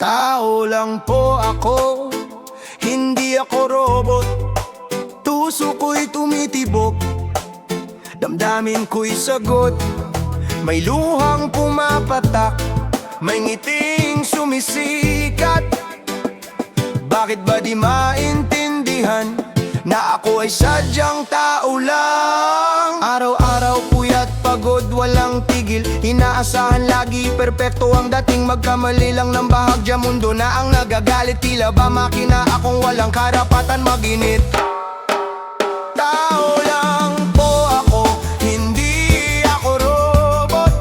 Tao lang po ako, hindi ako robot. Puso ko'y tumitibok, damdamin ko'y sagot. May luhang pumapatak, may ngiting sumisikat. Bakit ba di maintindihan na ako ay sadyang tao lang? Araw-araw puyat pagod, walang tigil. Inaasahan lagi perpekto ang dating, magkamali lang ng bahagya. Mundo na ang nagagalit, tila ba makina akong walang karapatan maginit. Tao lang po ako, hindi ako robot.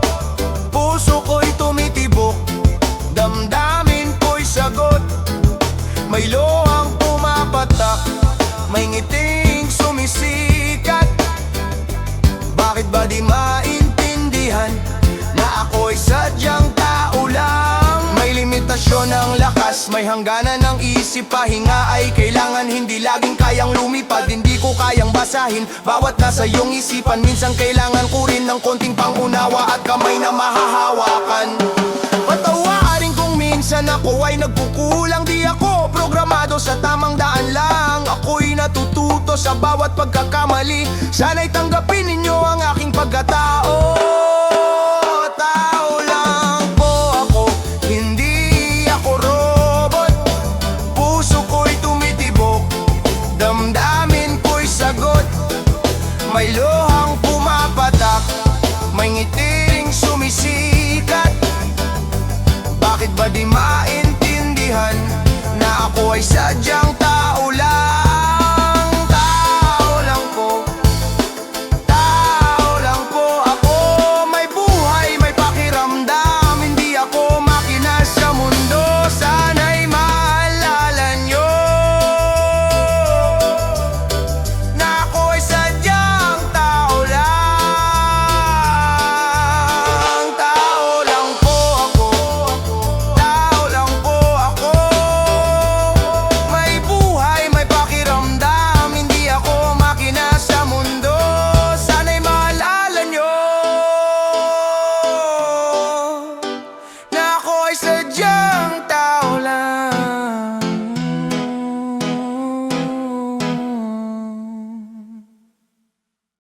Puso ko'y tumitibok, damdamin ko'y sagot. May lohang pumapatak, may ngiting sumisikat. Bakit ba di maintindihan na ako'y sadyang tao lang? May limitasyon ng lakas, may hangganan ng isip. Pahinga ay kailangan, hindi laging kayang lumipad. Hindi ko kayang basahin bawat nasa iyong isipan. Minsan kailangan ko rin ng konting pangunawa at kamay na mahahawakan. Patawarin kung minsan ako ay nagkukulang. Di ako programado sa tamang daan lang. Ako'y natututo sa bawat pagkakamali. Sana'y tanggapin ninyo ang aking pagkatao. Tao lang po ako, hindi ako robot. Puso ko'y tumitibok, damdamin ko'y sagot. May lohang pumapatak, may ngiting sumisikat. Bakit ba di maintindihan na ako ay sadyang